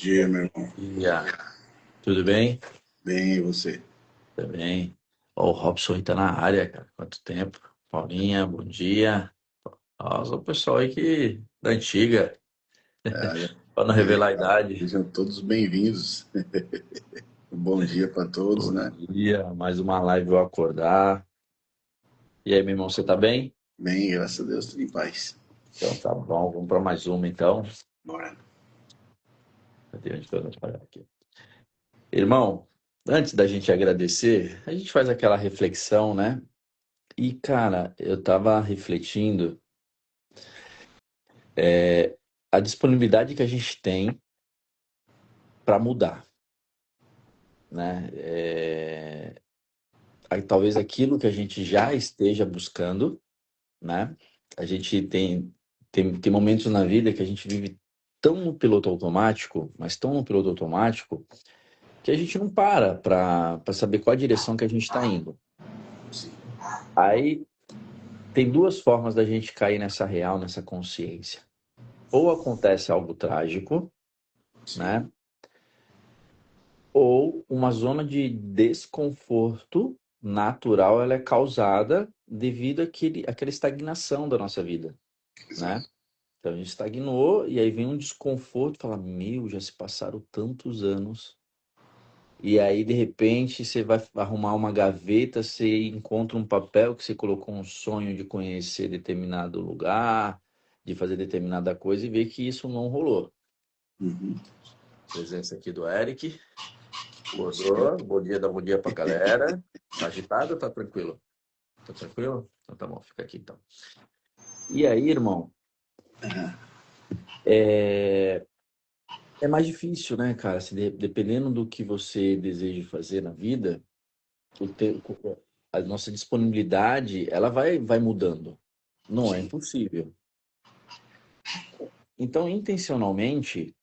Dia, meu irmão. Dia. Tudo bem? Bem, e você? Também. Ó, o Robson aí tá na área, cara. Quanto tempo? Paulinha, bom dia. Nossa, o pessoal aí da antiga, Ah, para não revelar a idade. sejam todos bem-vindos. Um bom dia para todos, Bom né? dia, mais uma live eu acordar. E aí, meu irmão, você tá bem? Bem, graças a Deus, tudo em paz. Então tá bom, vamos para mais uma então. Bora. Cadê onde que eu vou parar aqui? Irmão, antes da gente agradecer, a gente faz aquela reflexão, né? E, cara, eu tava refletindo a disponibilidade que a gente tem para mudar, né? Aí, talvez aquilo que a gente já esteja buscando, né? A gente tem momentos na vida que a gente vive tão no piloto automático, mas tão no piloto automático, que a gente não para saber qual a direção que a gente está indo. Sim, Aí tem duas formas da gente cair nessa real, nessa consciência. Ou acontece algo trágico, sim, né? Ou uma zona de desconforto natural, ela é causada devido àquela estagnação da nossa vida, né? exato. Então a gente estagnou e aí vem um desconforto, fala, meu, já se passaram tantos anos. E aí, de repente, você vai arrumar uma gaveta, você encontra um papel que você colocou um sonho de conhecer determinado lugar, de fazer determinada coisa e vê que isso não rolou. Uhum. Presença aqui do Eric. Acordou, bom dia pra galera. Tá agitado ou tá tranquilo? Tá tranquilo? Então tá bom, fica aqui então. E aí, irmão, é, é mais difícil, né, cara? Dependendo do que você deseja fazer na vida, o tempo, a nossa disponibilidade, ela vai mudando. Não é Sim, impossível. Então, intencionalmente,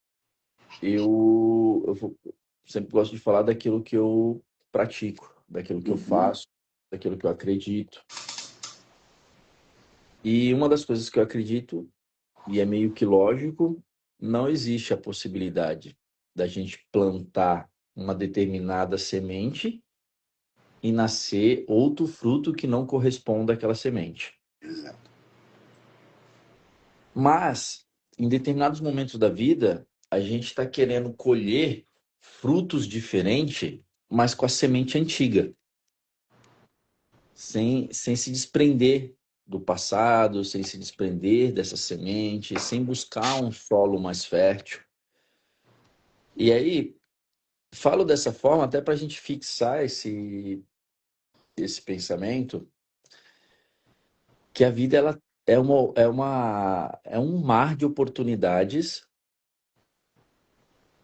eu sempre gosto de falar daquilo que eu pratico, daquilo que eu uhum. faço, daquilo que eu acredito. E uma das coisas que eu acredito, e é meio que lógico, não existe a possibilidade da gente plantar uma determinada semente e nascer outro fruto que não corresponda àquela semente. Exato. Mas, em determinados momentos da vida, a gente está querendo colher frutos diferentes, mas com a semente antiga, sem se desprender do passado, sem se desprender dessa semente, sem buscar um solo mais fértil. E aí, falo dessa forma até para a gente fixar esse pensamento, que a vida ela é um mar de oportunidades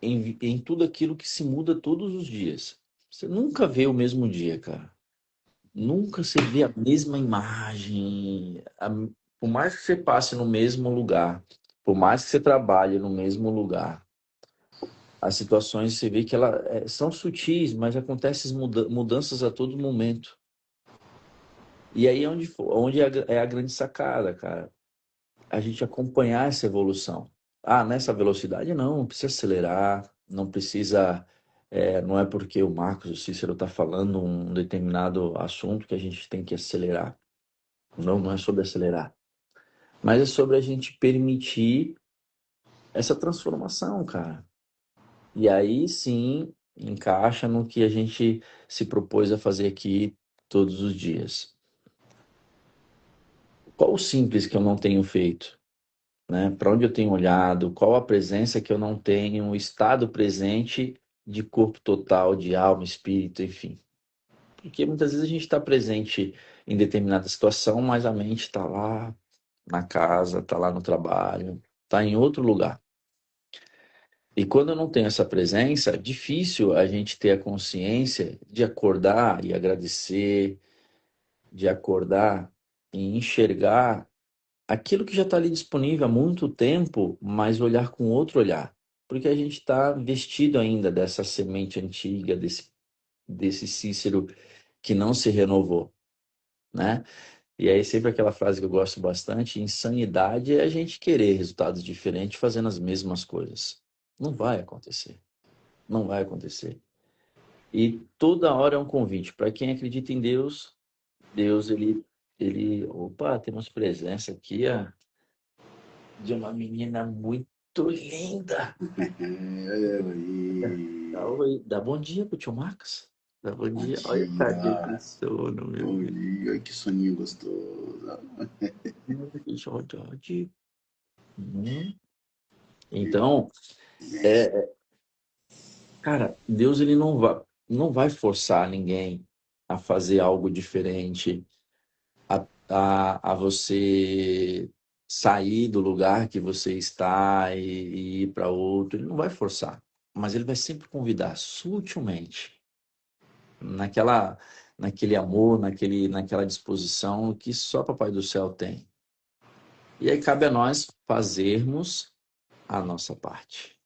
em tudo aquilo que se muda todos os dias. Você nunca vê o mesmo dia, cara. Nunca você vê a mesma imagem. Por mais que você passe no mesmo lugar, por mais que você trabalhe no mesmo lugar, as situações você vê que elas são sutis, mas acontecem mudanças a todo momento. E aí é onde é a grande sacada, cara. A gente acompanhar essa evolução. Ah, nessa velocidade não precisa acelerar, não precisa. Não é porque o Marcos, o Cícero está falando um determinado assunto que a gente tem que acelerar. Não, não é sobre acelerar. Mas é sobre a gente permitir essa transformação, cara. E aí sim encaixa no que a gente se propôs a fazer aqui todos os dias. Qual o simples que eu não tenho feito? Né? Para onde eu tenho olhado, qual a presença que eu não tenho, o estado presente de corpo total, de alma, espírito, enfim. Porque muitas vezes a gente está presente em determinada situação, mas a mente está lá na casa, está lá no trabalho, está em outro lugar. E quando eu não tenho essa presença, é difícil a gente ter a consciência de acordar e agradecer, de acordar e enxergar aquilo que já está ali disponível há muito tempo, mas olhar com outro olhar. Porque a gente está vestido ainda dessa semente antiga, desse Cícero que não se renovou, né? E aí sempre aquela frase que eu gosto bastante, insanidade é a gente querer resultados diferentes fazendo as mesmas coisas. Não vai acontecer. Não vai acontecer. E toda hora é um convite. Para quem acredita em Deus, Deus, opa, temos presença aqui, ó, de uma menina muito linda. E Dá bom dia pro tio Marcos. Dá bom bom dia. Olha, cadê de dia, sono, meu bom Deus. dia, que soninho gostoso. Que saudade. Então, é, cara, Deus ele não vai forçar ninguém a fazer algo diferente, a você sair do lugar que você está e ir para outro. Ele não vai forçar, mas ele vai sempre convidar sutilmente, naquela, naquele amor, naquela disposição que só Papai do Céu tem. E aí cabe a nós fazermos a nossa parte.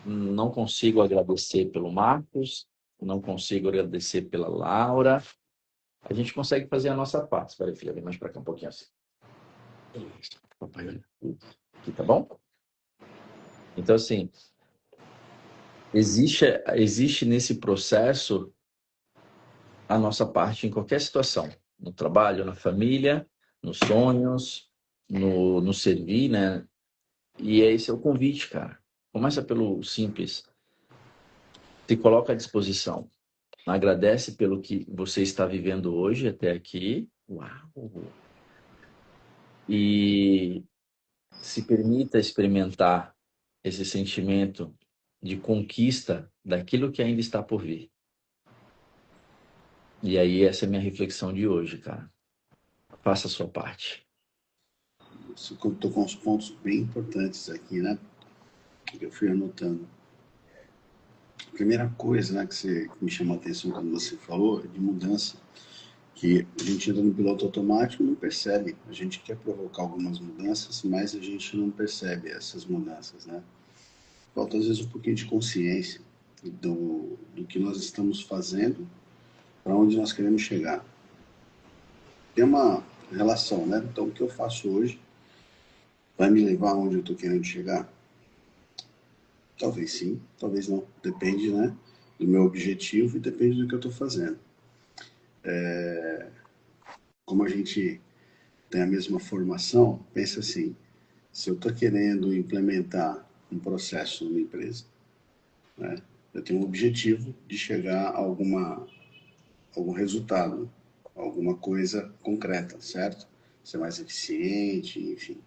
Não consigo agradecer pelo Marcos, não consigo agradecer pela Laura. A gente consegue fazer a nossa parte. Espera aí, filha, vem mais para cá um pouquinho assim. Isso, papai, olha. Aqui, tá bom? Então, assim, existe nesse processo a nossa parte em qualquer situação. No trabalho, na família, nos sonhos, no servir, né? E esse é o convite, cara. Começa pelo simples. Se coloca à disposição. Agradece pelo que você está vivendo hoje até aqui. Uau! E se permita experimentar esse sentimento de conquista daquilo que ainda está por vir. E aí, essa é a minha reflexão de hoje, cara. Faça a sua parte. Você tocou uns pontos bem importantes aqui, né? Que eu fui anotando. A primeira coisa, né, que me chamou a atenção quando você falou é de mudança, que a gente entra no piloto automático e não percebe. A gente quer provocar algumas mudanças, mas a gente não percebe essas mudanças, né? Falta às vezes um pouquinho de consciência do que nós estamos fazendo, para onde nós queremos chegar. Tem uma relação, né? Então, o que eu faço hoje vai me levar aonde eu estou querendo chegar? Talvez sim, talvez não. Depende, né, do meu objetivo e depende do que eu estou fazendo. Como a gente tem a mesma formação, pensa assim: se eu estou querendo implementar um processo numa empresa, né, eu tenho um objetivo de chegar a algum resultado, alguma coisa concreta, certo? Ser mais eficiente, enfim.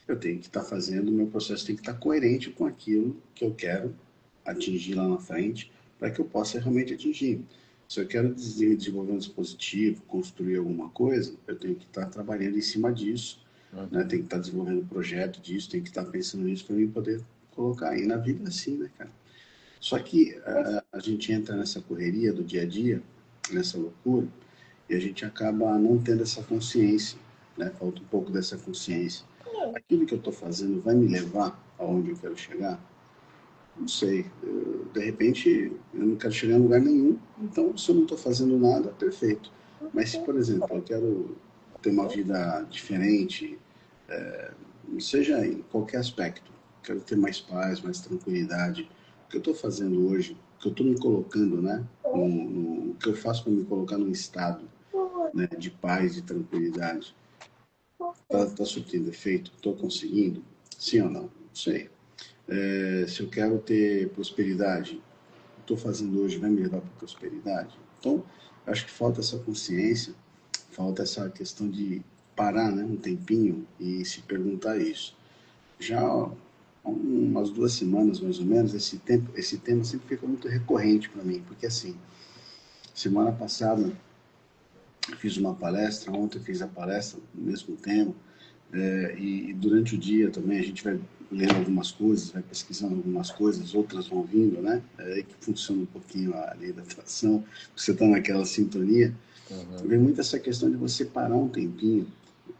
Eu tenho que estar fazendo, o meu processo tem que estar coerente com aquilo que eu quero atingir lá na frente, para que eu possa realmente atingir. Se eu quero desenvolver um dispositivo, construir alguma coisa, eu tenho que estar trabalhando em cima disso, né? Tenho que estar desenvolvendo um projeto disso, tenho que estar pensando nisso para mim poder colocar. aí na vida assim, né, cara? Só que a gente entra nessa correria do dia a dia, nessa loucura, e a gente acaba não tendo essa consciência, né? Falta um pouco dessa consciência. Aquilo que eu estou fazendo vai me levar aonde eu quero chegar? Não sei. De repente, eu não quero chegar em lugar nenhum, então se eu não estou fazendo nada, perfeito. Mas se, por exemplo, eu quero ter uma vida diferente, seja em qualquer aspecto, quero ter mais paz, mais tranquilidade, o que eu estou fazendo hoje, o que eu estou me colocando, né? O que eu faço para me colocar num estado, né, de paz, de tranquilidade, tá surtindo efeito? Estou conseguindo? Sim ou não? Não sei. Se eu quero ter prosperidade, estou fazendo hoje vai me levar para prosperidade? Então, acho que falta essa consciência, falta essa questão de parar, né, um tempinho e se perguntar isso. Já há umas 2 semanas, mais ou menos, esse tema sempre fica muito recorrente para mim, porque assim, semana passada eu fiz uma palestra, ontem eu fiz a palestra no mesmo tema, e durante o dia também a gente vai lendo algumas coisas, vai pesquisando algumas coisas, outras vão vindo, né? É aí que funciona um pouquinho a lei da atração, você está naquela sintonia. Uhum. Vem muito essa questão de você parar um tempinho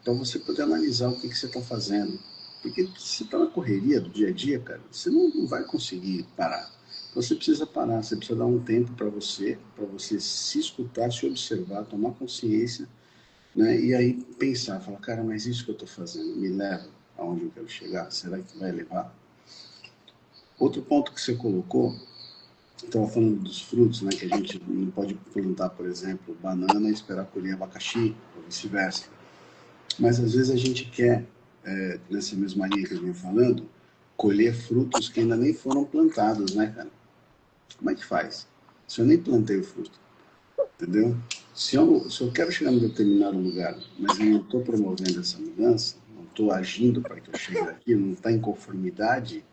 para você poder analisar o que você está fazendo. Porque se você está na correria do dia a dia, cara, você não vai conseguir parar. Então você precisa parar, você precisa dar um tempo para você se escutar, se observar, tomar consciência, né? E aí pensar, falar, cara, mas isso que eu estou fazendo me leva aonde eu quero chegar? Será que vai levar? Outro ponto que você colocou, estava falando dos frutos, né, que a gente não pode plantar, por exemplo, banana e esperar colher abacaxi, ou vice-versa. Mas às vezes a gente quer, nessa mesma linha que eu venho falando, colher frutos que ainda nem foram plantados, né, cara? Como é que faz? Se eu nem plantei o fruto, entendeu? Se eu quero chegar em um determinado lugar, mas eu não estou promovendo essa mudança, não estou agindo para que eu chegue aqui, não está em conformidade,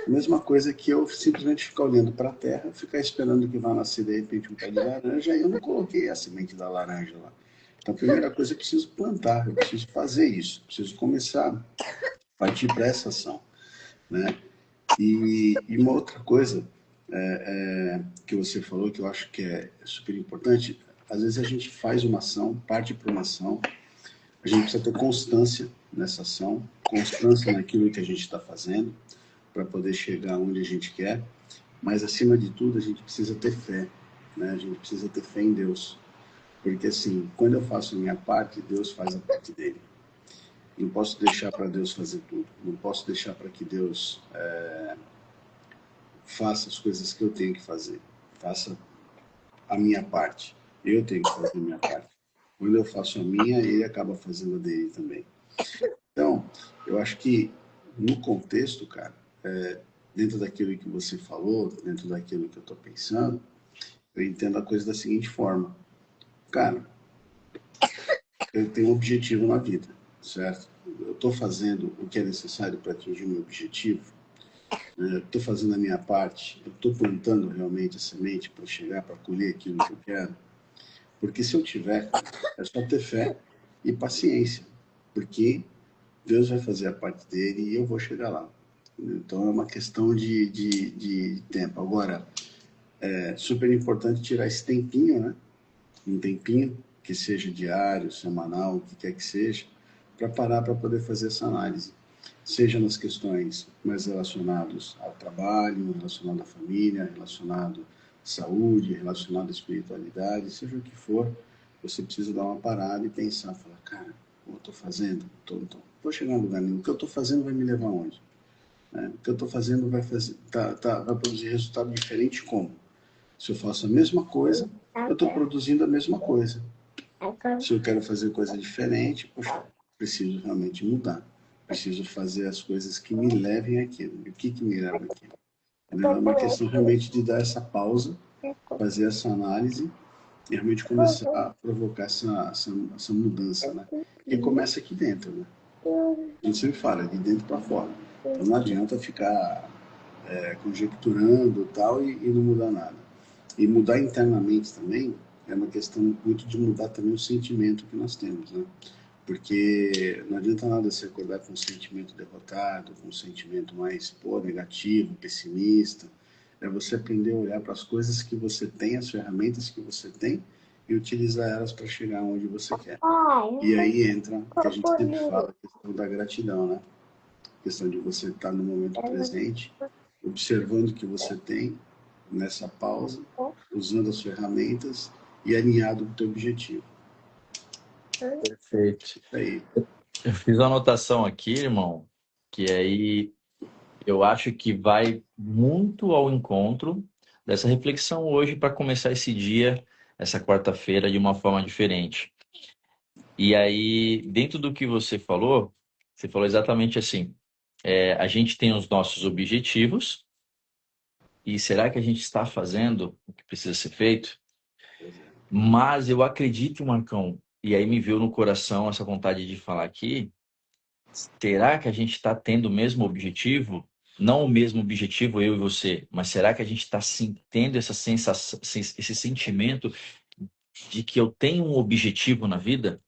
a mesma coisa que eu simplesmente ficar olhando para a terra, ficar esperando que vá nascer de repente um pé de laranja, e eu não coloquei a semente da laranja lá. Então, a primeira coisa, eu preciso plantar, eu preciso fazer isso, preciso começar a partir para essa ação, né? E uma outra coisa que você falou, que eu acho que é super importante, às vezes a gente faz uma ação, parte para uma ação, a gente precisa ter constância nessa ação, constância naquilo que a gente está fazendo, para poder chegar onde a gente quer, mas acima de tudo a gente precisa ter fé, né? A gente precisa ter fé em Deus, porque assim, quando eu faço a minha parte, Deus faz a parte dele. Não posso deixar para Deus fazer tudo, não posso deixar para que Deus faça as coisas que eu tenho que fazer, faça a minha parte. Eu tenho que fazer a minha parte. Quando eu faço a minha, ele acaba fazendo a dele também. Então, eu acho que no contexto, cara, dentro daquilo que você falou, dentro daquilo que eu estou pensando, eu entendo a coisa da seguinte forma. Cara, eu tenho um objetivo na vida, certo? Eu estou fazendo o que é necessário para atingir o meu objetivo, né? Eu estou fazendo a minha parte, eu estou plantando realmente a semente para chegar, para colher aquilo que eu quero. Porque se eu tiver, cara, é só ter fé e paciência, porque Deus vai fazer a parte dele e eu vou chegar lá. Então é uma questão de tempo. Agora, é super importante tirar esse tempinho, né? Um tempinho, que seja diário, semanal, o que quer que seja, para parar para poder fazer essa análise. Seja nas questões mais relacionadas ao trabalho, relacionado à família, relacionado à saúde, relacionado à espiritualidade, seja o que for, você precisa dar uma parada e pensar, falar, cara, o que eu estou fazendo? Estou chegando a lugar nenhum. O que eu estou fazendo vai me levar aonde? Né? O que eu estou fazendo vai produzir resultado diferente como? Se eu faço a mesma coisa, eu estou produzindo a mesma coisa. Se eu quero fazer coisa diferente, poxa, preciso realmente mudar. Preciso fazer as coisas que me levem àquilo. E o que me leva àquilo? É uma questão realmente de dar essa pausa, fazer essa análise e realmente começar a provocar essa mudança, né? E começa aqui dentro, né? A gente sempre fala, de dentro para fora. Então não adianta ficar conjecturando tal e não mudar nada. E mudar internamente também é uma questão muito de mudar também o sentimento que nós temos, né? Porque não adianta nada você acordar com um sentimento derrotado, com um sentimento mais, pô, negativo, pessimista. É você aprender a olhar para as coisas que você tem, as ferramentas que você tem e utilizar elas para chegar onde você quer. E aí entra o que a gente sempre fala, a questão da gratidão, né? A questão de você estar no momento presente, observando o que você tem nessa pausa, usando as ferramentas e alinhado com o teu objetivo. Perfeito. É aí. Eu fiz uma anotação aqui, irmão, que aí eu acho que vai muito ao encontro dessa reflexão hoje para começar esse dia, essa quarta-feira, de uma forma diferente. E aí, dentro do que você falou exatamente assim: a gente tem os nossos objetivos, e será que a gente está fazendo o que precisa ser feito? Mas eu acredito, Marcão, e aí me veio no coração essa vontade de falar aqui. Será que a gente está tendo o mesmo objetivo? Não o mesmo objetivo, eu e você, mas será que a gente está tendo essa sensação, esse sentimento de que eu tenho um objetivo na vida?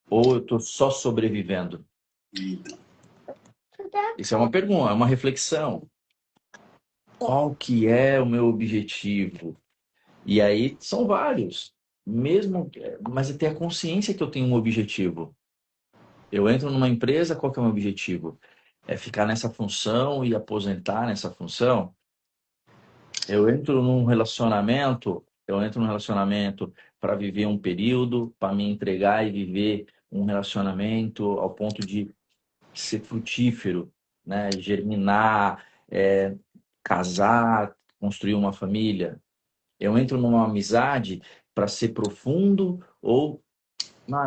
Ou eu estou só sobrevivendo? Então, Isso é uma pergunta, é uma reflexão. Qual que é o meu objetivo? E aí são vários. Mesmo, mas é ter a consciência que eu tenho um objetivo. Eu entro numa empresa, qual que é o meu objetivo? É ficar nessa função e aposentar nessa função? Eu entro num relacionamento para viver um período, para me entregar e viver um relacionamento ao ponto de ser frutífero, né? Germinar, casar, construir uma família? Eu entro numa amizade para ser profundo ou,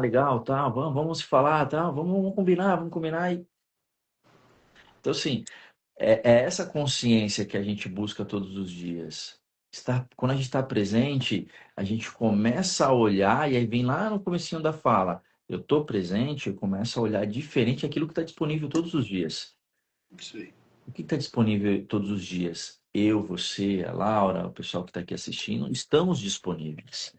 legal, tá, vamos se falar, tá, vamos combinar. Então, assim, é essa consciência que a gente busca todos os dias. Quando a gente está presente, a gente começa a olhar, e aí vem lá no comecinho da fala, eu estou presente, eu começo a olhar diferente aquilo que está disponível todos os dias. Isso aí. O que está disponível todos os dias? Eu, você, a Laura, o pessoal que está aqui assistindo, estamos disponíveis.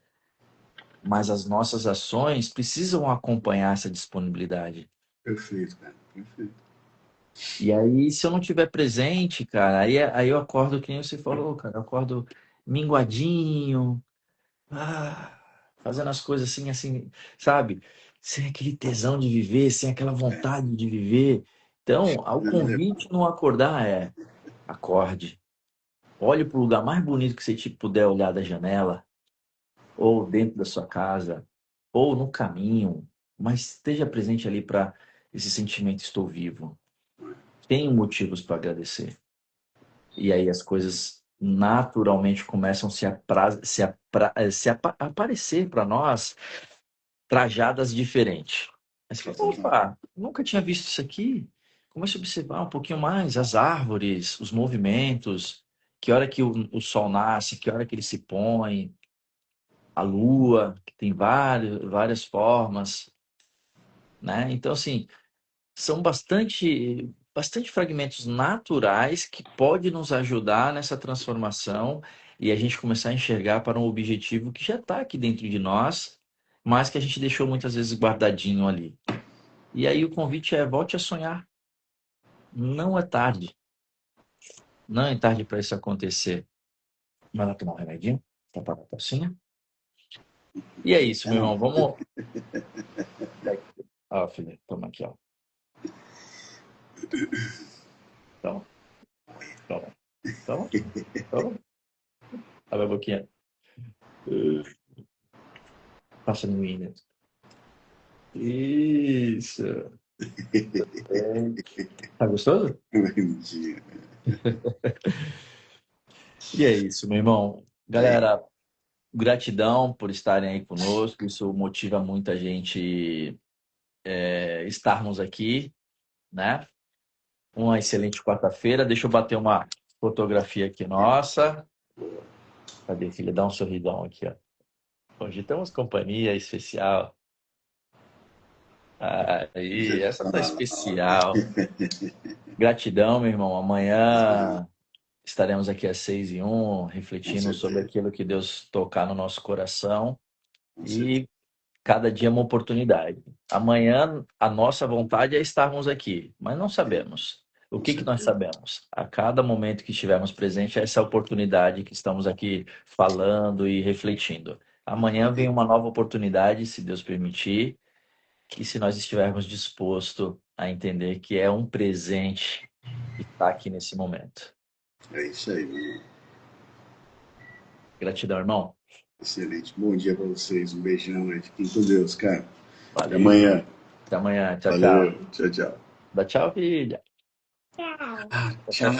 Mas as nossas ações precisam acompanhar essa disponibilidade. Perfeito, cara. Perfeito. E aí, se eu não tiver presente, cara, aí eu acordo, que nem você falou, cara, eu acordo minguadinho, fazendo as coisas assim, sabe? Sem aquele tesão de viver, sem aquela vontade de viver. Então, o convite não acordar acorde. Olhe para o lugar mais bonito que você puder olhar da janela, ou dentro da sua casa, ou no caminho, mas esteja presente ali para esse sentimento estou vivo. Tenho motivos para agradecer. E aí as coisas naturalmente começam a aparecer para nós trajadas diferentes. Aí você fala, opa, nunca tinha visto isso aqui. Comece a observar um pouquinho mais as árvores, os movimentos, que hora que o sol nasce, que hora que ele se põe, a lua, que tem várias formas, né? Então, assim, são bastante fragmentos naturais que podem nos ajudar nessa transformação e a gente começar a enxergar para um objetivo que já está aqui dentro de nós, mas que a gente deixou muitas vezes guardadinho ali. E aí o convite é volte a sonhar. Não é tarde. Não é tarde para isso acontecer. Vai lá tomar um remedinho? Tá para a tocinha? E é isso, meu irmão. Vamos. Ó, filha, toma aqui, ó. Toma, toma, toma, toma. Abre a boquinha. Passa no Winner. Isso. Tá gostoso? Mentira. E é isso, meu irmão. Galera, gratidão por estarem aí conosco. Isso motiva muita gente estarmos aqui, né? Uma excelente quarta-feira. Deixa eu bater uma fotografia aqui nossa. Cadê, filha? Dá um sorridão aqui, ó. Hoje temos companhia especial. Aí, essa tá especial. Gratidão, meu irmão. Amanhã estaremos aqui às 6h01, refletindo sobre aquilo que Deus tocar no nosso coração. E cada dia é uma oportunidade. Amanhã, a nossa vontade é estarmos aqui, mas não sabemos. O que nós sabemos? A cada momento que estivermos presentes, essa oportunidade que estamos aqui falando e refletindo. Amanhã vem uma nova oportunidade, se Deus permitir, e se nós estivermos dispostos a entender que é um presente estar aqui nesse momento. É isso aí, meu irmão. Gratidão, irmão. Excelente. Bom dia para vocês. Um beijão aí. Fiquem com Deus, cara. Valeu. Até amanhã. Até amanhã. Tchau, Valeu. tchau. Tchau, tchau. Dá tchau, filha. Tchau.